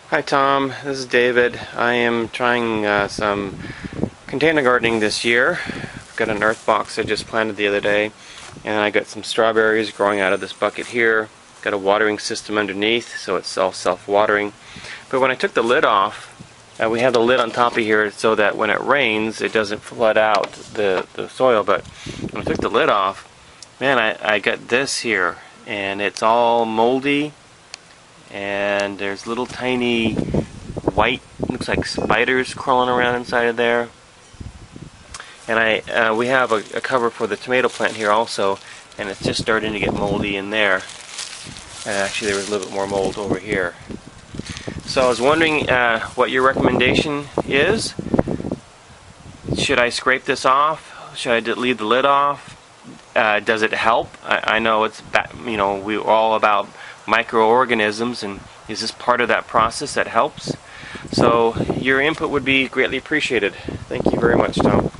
Hi Tom, this is David. I am trying some container gardening this year. I've got an earth box I just planted the other day, and I got some strawberries growing out of this bucket here. Got a watering system underneath, so it's all self-watering. But when I took the lid off, we have the lid on top of here so that when it rains it doesn't flood out the soil. But when I took the lid off, man, I got this here, and it's all moldy. And there's little tiny white, looks like spiders crawling around inside of there. And we have a cover for the tomato plant here also, and it's just starting to get moldy in there. And actually there was a little bit more mold over here. So I was wondering what your recommendation is. Should I scrape this off? Should I leave the lid off? Does it help? I know it's we're all about microorganisms, and is this part of that process that helps? So your input would be greatly appreciated. Thank you very much, Tom.